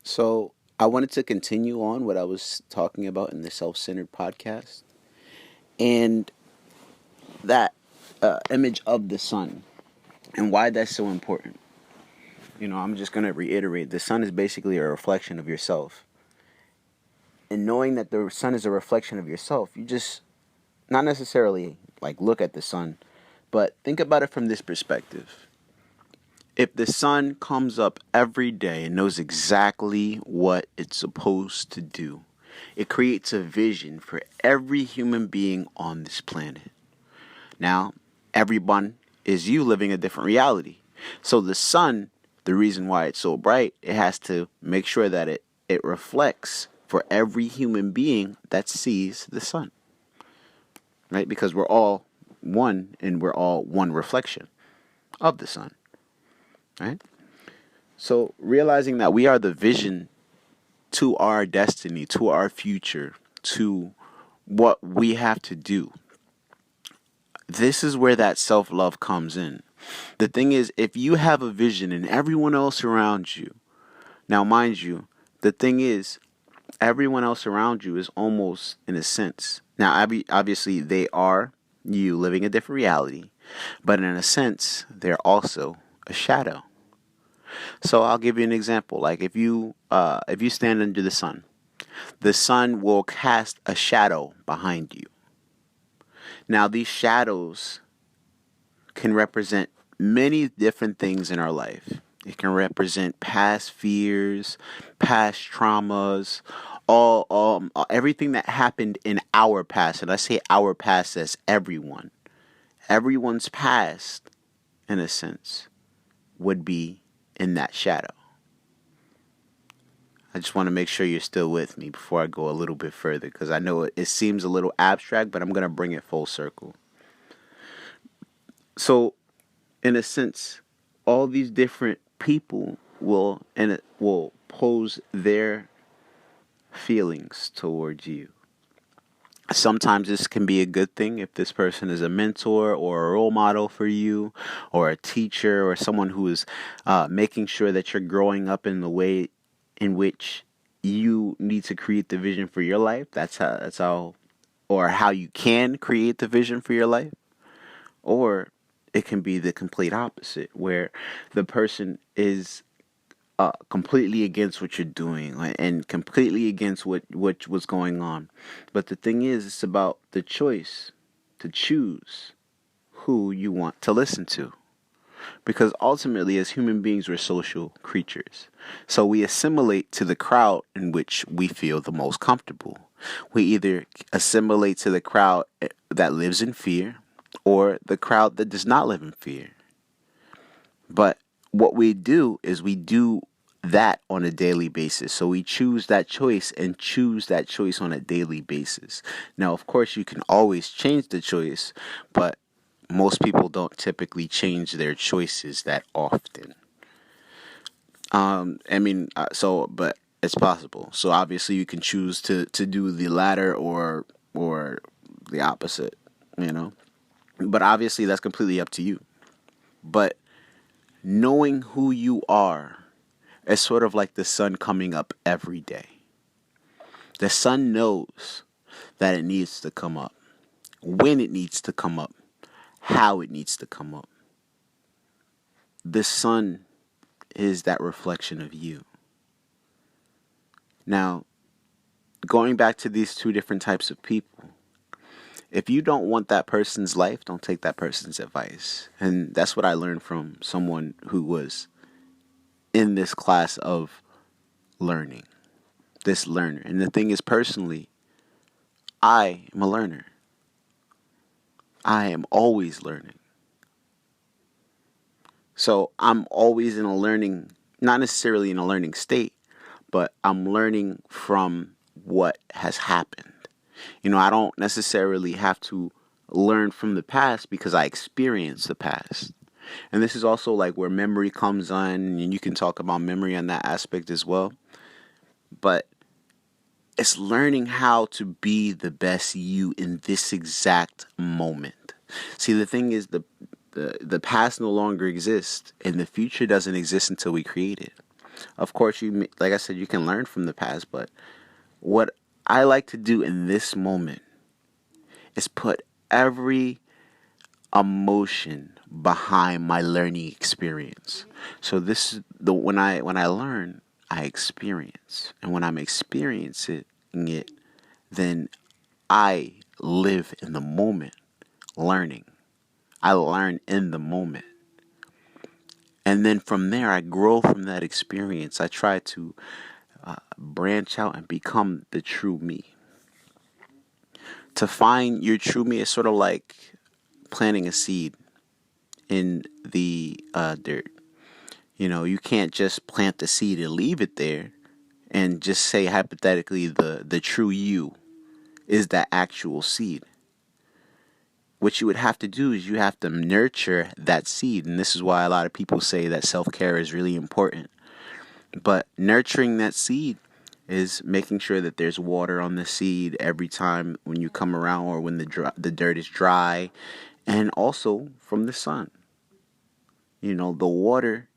So I wanted to continue on what I was talking about in the self-centered podcast, and that image of the sun and why that's so important. I'm just going to reiterate: the sun is basically a reflection of yourself, and knowing that the sun is a reflection of yourself, you just not necessarily like look at the sun, but think about it from this perspective. If the sun comes up every day and knows exactly what it's supposed to do, it creates a vision for every human being on this planet. Now, everyone is you living a different reality. So the sun, the reason why it's so bright, it has to make sure that it reflects for every human being that sees the sun. Right? Because we're all one and we're all one reflection of the sun. Right? So realizing that we are the vision to our destiny, to our future, to what we have to do. This is where that self-love comes in. The thing is, if you have a vision and everyone else around you, now mind you, the thing is, everyone else around you is almost in a sense. Now, obviously, they are you living a different reality, but in a sense, they're also a shadow. So I'll give you an example. Like if you stand under the sun will cast a shadow behind you. Now these shadows can represent many different things in our life. It can represent past fears, past traumas, all everything that happened in our past. And I say our past as everyone's past, in a sense, would be in that shadow. I just want to make sure you're still with me before I go a little bit further, because I know it seems a little abstract, but I'm going to bring it full circle. So, in a sense, all these different people will pose their feelings towards you. Sometimes this can be a good thing if this person is a mentor or a role model for you, or a teacher, or someone who is making sure that you're growing up in the way in which you need to create the vision for your life. That's how, or how you can create the vision for your life. Or it can be the complete opposite, where the person is completely against what you're doing and completely against what was going on. But the thing is, it's about the choice to choose who you want to listen to. Because ultimately, as human beings, we're social creatures. So we assimilate to the crowd in which we feel the most comfortable. We either assimilate to the crowd that lives in fear or the crowd that does not live in fear. But what we do is we do that on a daily basis. So we choose that choice and choose that choice on a daily basis. Now, of course, you can always change the choice, but most people don't typically change their choices that often. But it's possible. So obviously you can choose to do the latter or the opposite, But obviously that's completely up to you. But knowing who you are is sort of like the sun coming up every day. The sun knows that it needs to come up, when it needs to come up, how it needs to come up. The sun is that reflection of you. Now, going back to these two different types of people, if you don't want that person's life, don't take that person's advice. And that's what I learned from someone who was in this class of learning, this learner. And the thing is, personally, I am a learner. I am always learning. So I'm always in a learning, not necessarily in a learning state, but I'm learning from what has happened. I don't necessarily have to learn from the past because I experienced the past. And this is also like where memory comes on, and you can talk about memory on that aspect as well. But it's learning how to be the best you in this exact moment. See, the thing is, the past no longer exists, and the future doesn't exist until we create it. Of course, like I said, you can learn from the past, but what I like to do in this moment is put every emotion behind my learning experience. So this is the when I learn, I experience, and when I'm experiencing it, then I live in the moment, learning. I learn in the moment. And then from there, I grow from that experience. I try to branch out and become the true me. To find your true me is sort of like planting a seed in the dirt. You know, you can't just plant the seed and leave it there and just say hypothetically the true you is that actual seed. What you would have to do is you have to nurture that seed. And this is why a lot of people say that self-care is really important. But nurturing that seed is making sure that there's water on the seed every time when you come around or when the dirt is dry, and also from the sun. You know, the water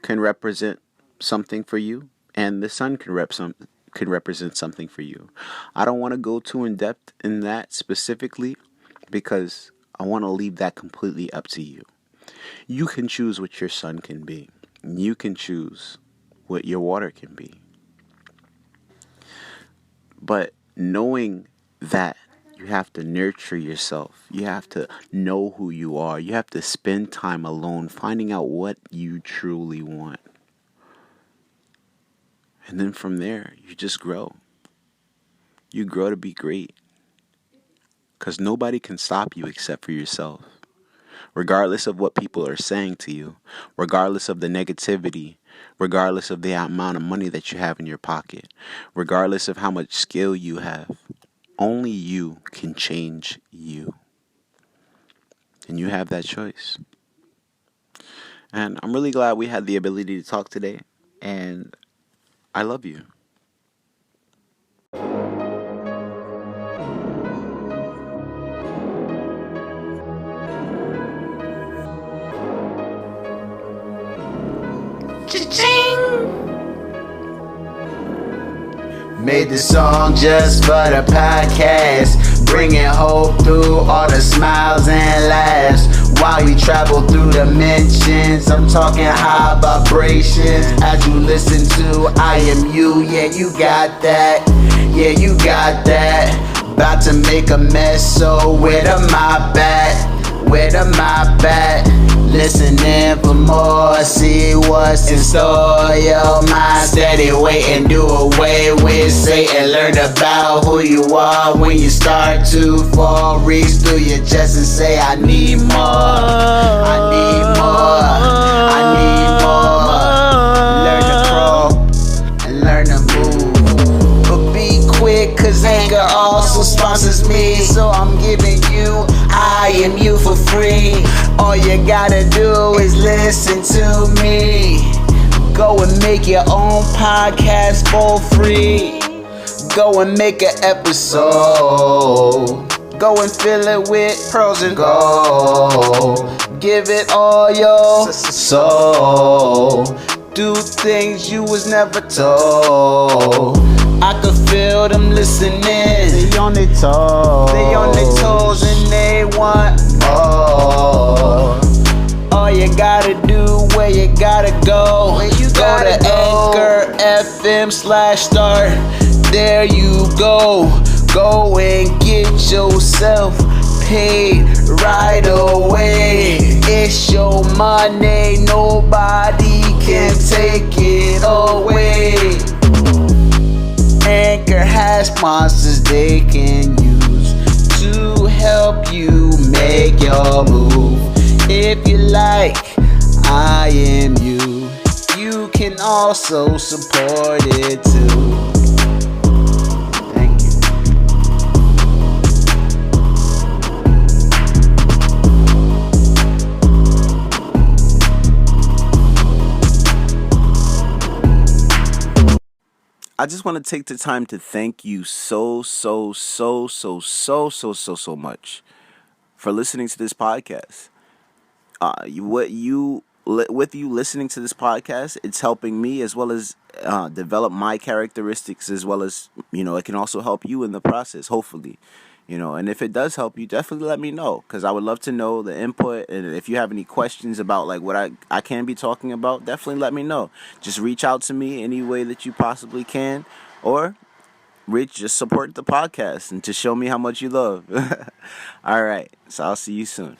can represent something for you, and the sun can represent something for you. I don't want to go too in depth in that specifically because I want to leave that completely up to you. You can choose what your sun can be. You can choose what your water can be. But knowing that you have to nurture yourself, you have to know who you are, you have to spend time alone finding out what you truly want. And then from there, you just grow. You grow to be great. Because nobody can stop you except for yourself. Regardless of what people are saying to you, regardless of the negativity, regardless of the amount of money that you have in your pocket, regardless of how much skill you have, only you can change you. And you have that choice. And I'm really glad we had the ability to talk today. And I love you. Made this song just for the podcast, bringing hope through all the smiles and laughs. While you travel through dimensions, I'm talking high vibrations. As you listen to I Am You, yeah, you got that. Yeah, you got that. About to make a mess, so where the mop at? Where the mop at? Listening for more, see what's in store. Your mind steady waiting, do away with Satan. Learn about who you are when you start to fall. Reach through your chest and say, I need more, I need more, I need more. Learn to crawl and learn to move, but be quick, cause anger also sponsors me. So I'm giving you I Am You for free. All you gotta do is listen to me. Go and make your own podcast for free. Go and make an episode. Go and fill it with pearls and gold. Give it all your soul. Do things you was never told. I could feel them listening. They on their toes. They on their toes and they want more. All you gotta do, where you gotta go. Go to Anchor FM/start. There you go. Go and get yourself paid right away. It's your money, nobody can take it away. Anchor has sponsors they can use to help you make your move. If you like I Am You, you can also support it too. Thank you. I just want to take the time to thank you so much for listening to this podcast. What you with you listening to this podcast, it's helping me as well as develop my characteristics, as well as, it can also help you in the process, hopefully. And if it does help you, definitely let me know, because I would love to know the input. And if you have any questions about like what I can be talking about, definitely let me know. Just reach out to me any way that you possibly can, or just support the podcast and to show me how much you love. All right, so I'll see you soon.